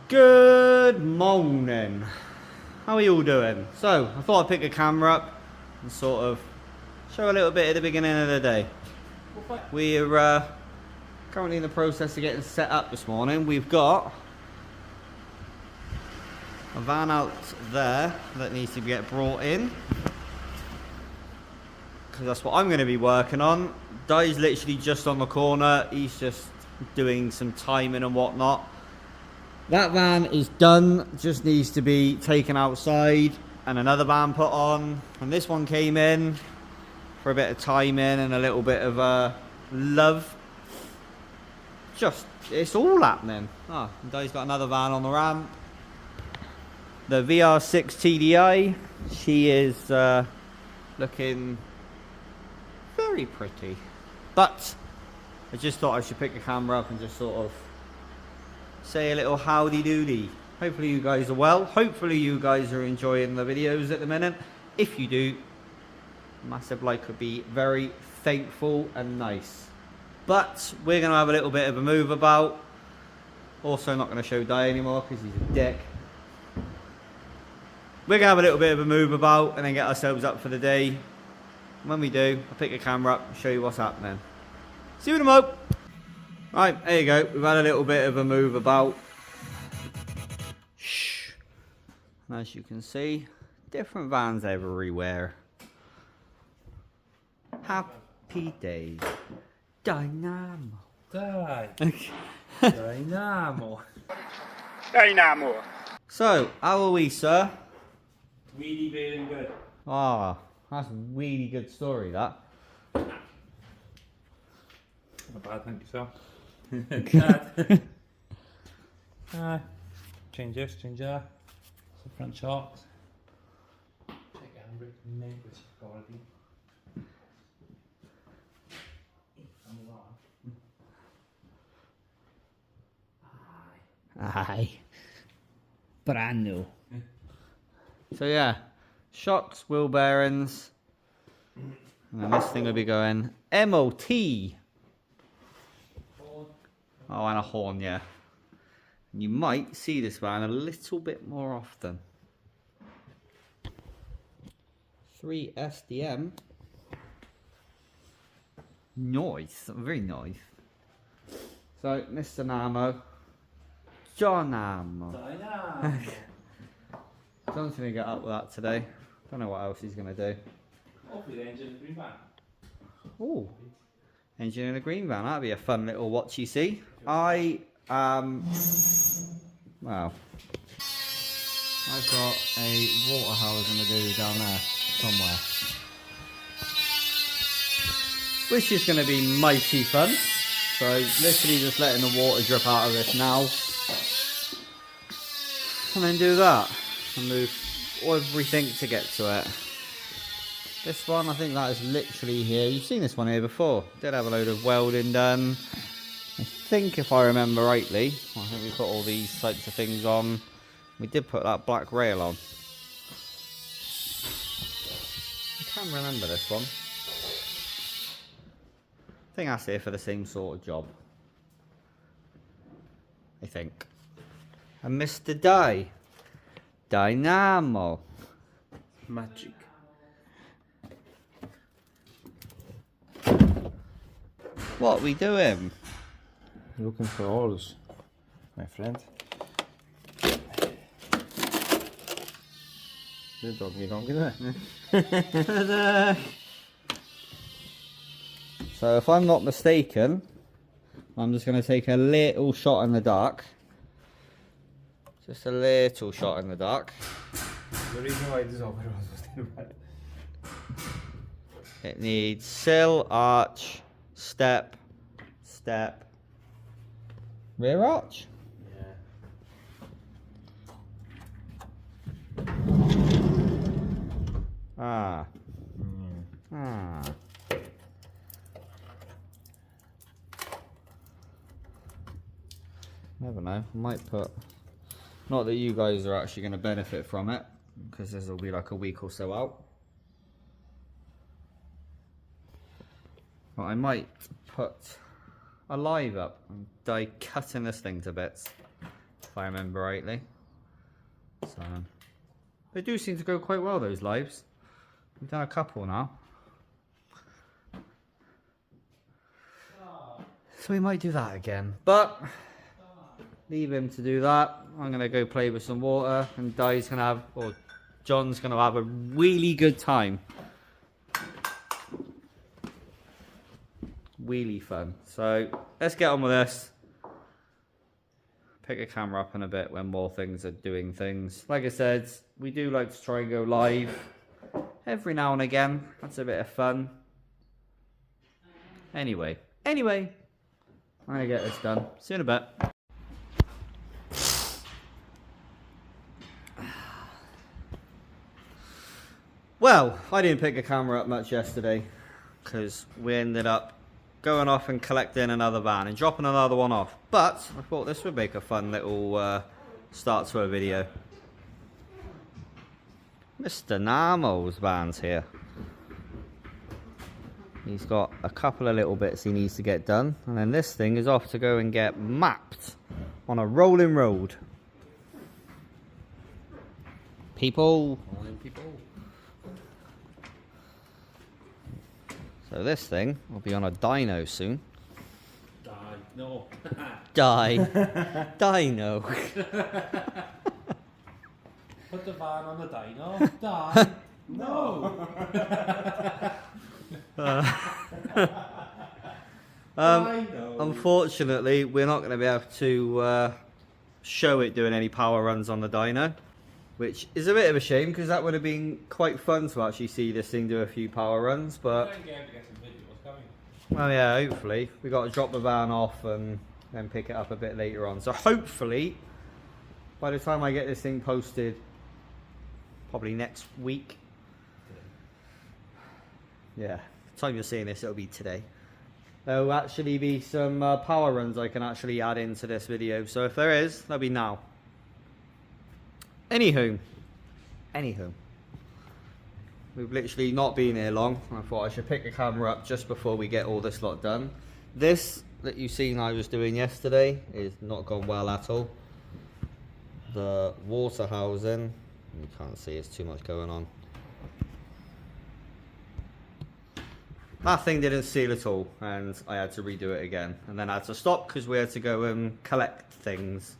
Good morning. How are you all doing? So, I thought I'd pick a camera up and sort of show a little bit at the beginning of the day. We're currently in the process of getting set up this morning. We've got a van out there that needs to get brought in, because that's what I'm going to be working on. Dais literally just on the corner. He's just doing some timing and whatnot. That van is done, just needs to be taken outside and another van put on. And this one came in for a bit of timing and a little bit of love. It's all happening. Ah, Dai's got another van on the ramp. The VR6 TDI, she is looking very pretty. But I just thought I should pick the camera up and just sort of say a little howdy doody. Hopefully you guys are well. Hopefully you guys are enjoying the videos at the minute. If you do, massive like would be very thankful and nice. But we're going to have a little bit of a move about. Also not going to show Dai anymore because he's a dick. We're going to have a little bit of a move about and then get ourselves up for the day. When we do, I'll pick the camera up and show you what's happening. See you in a mo. Right, there you go. We've had a little bit of a move about. Shh. And as you can see, different vans everywhere. Happy days. Dynamo. Dynamo. Dynamo. So, how are we, sir? Really feeling good. Ah, that's a really good story, that. Not bad, thank you, sir. Change this, change that. Some front shocks. Check handbrake and make this quality. Aye. Brand new. So yeah, shocks, wheel bearings, and then this thing will be going MOT. Oh, and a horn, yeah. And you might see this van a little bit more often. 3 SDM. Nice, very nice. So, Mr. Namo. John Namo. Dynamo. John's going to get up with that today. Don't know what else he's going to do. Hopefully the engine is green van. Ooh. Engine in a green van, that'd be a fun little watch you see. Well, I've got a water hose I'm going to do down there somewhere, which is going to be mighty fun. So literally just letting the water drip out of this now, and then do that and move everything to get to it. This one, I think that is literally here. You've seen this one here before. Did have a load of welding done. I think if I remember rightly, I think we put all these types of things on. We did put that black rail on. I can't remember this one. I think that's here for the same sort of job. I think. And Mr. Dynamo. Magic. What are we doing? Looking for holes, my friend. The doggy there. So if I'm not mistaken, I'm just going to take a little shot in the dark. Just a little shot in the dark. The reason why this overall was still bad. It needs sill, arch, step, step, rear arch. Yeah. Ah. Ah. Never know. I might put. Not that you guys are actually going to benefit from it, because this will be like a week or so out. But I might put a live up and die cutting this thing to bits. if I remember rightly. So they do seem to go quite well, those lives. We've done a couple now. So we might do that again. But leave him to do that. I'm going to go play with some water, and Dai's going to have, or John's going to have a really good time. Really fun. So let's get on with this. Pick a camera up in a bit when more things are doing things. Like I said, we do like to try and go live every now and again. That's a bit of fun. Anyway, I'm gonna get this done. See you in a bit. Well, I didn't pick a camera up much yesterday because we ended up going off and collecting another van and dropping another one off. But I thought this would make a fun little start to a video. Mr. Namo's van's here. He's got a couple of little bits he needs to get done, and then this thing is off to go and get mapped on a rolling road. People. So this thing will be on a dyno soon. Dyno. Dyno. Put the van on the dyno. No. Unfortunately, we're not going to be able to show it doing any power runs on the dyno, which is a bit of a shame because that would have been quite fun to actually see this thing do a few power runs. But well, yeah, hopefully we got to drop the van off and then pick it up a bit later on. So hopefully, by the time I get this thing posted, probably next week. Yeah, the time you're seeing this, it'll be today. There'll actually be some power runs I can actually add into this video. So if there is, that'll be now. Anywho. We've literally not been here long. I thought I should pick the camera up just before we get all this lot done. This that you've seen I was doing yesterday is not gone well at all. The water housing, you can't see, it's too much going on. That thing didn't seal at all, and I had to redo it again. And then I had to stop because we had to go and collect things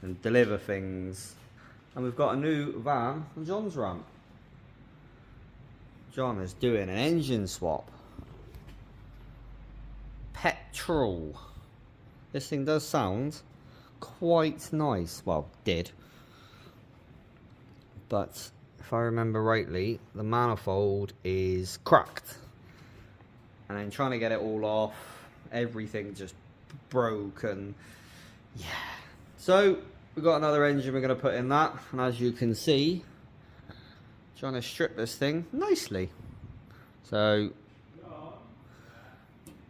and deliver things. And we've got a new van on John's ramp. John is doing an engine swap. Petrol. This thing does sound quite nice. Well, did. But if I remember rightly, the manifold is cracked. And then trying to get it all off, everything just broke, and yeah. So we've got another engine we're going to put in that, and as you can see, trying to strip this thing nicely. So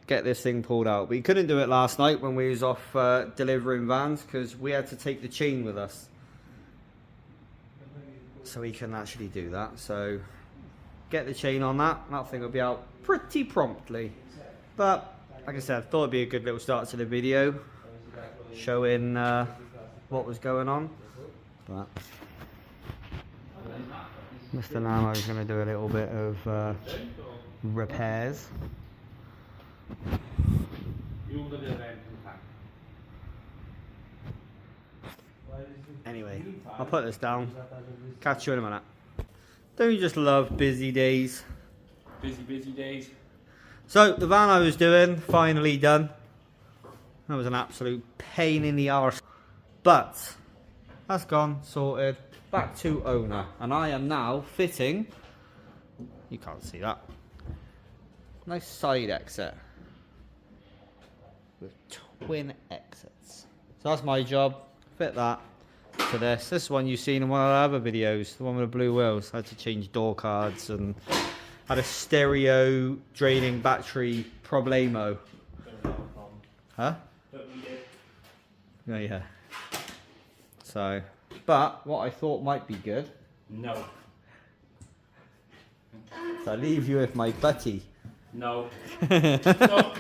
get this thing pulled out. We couldn't do it last night when we was off delivering vans because we had to take the chain with us. So we couldn't actually do that. So get the chain on that. That thing will be out pretty promptly. But like I said, I thought it'd be a good little start to the video, showing what was going on. But Mr. Namo's going to do a little bit of repairs. Anyway, I'll put this down. Catch you in a minute. Don't you just love busy days? Busy days. So the van I was doing, finally done. That was an absolute pain in the arse. But that's gone, sorted, back to owner. And I am now fitting, you can't see that, nice side exit with twin exits. So that's my job, fit that to this. This one you've seen in one of the other videos, the one with the blue wheels. I had to change door cards and had a stereo draining battery problemo. Huh? Oh yeah. So, but what I thought might be good. No. So I leave you with my buddy. No. No.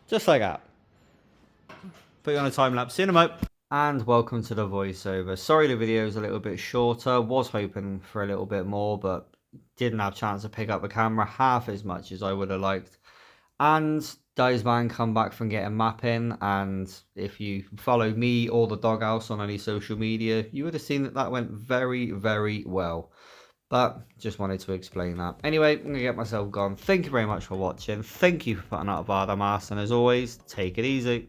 Just like that. Put you on a time lapse. Cinema. And welcome to the voiceover. Sorry the video's a little bit shorter. Was hoping for a little bit more, but didn't have a chance to pick up the camera half as much as I would have liked. And Dais man come back from getting mapping, and if you follow me or the doghouse on any social media, you would have seen that that went very, very well. But just wanted to explain that. Anyway, I'm going to get myself gone. Thank you very much for watching. Thank you for putting out a bar, and as always, take it easy.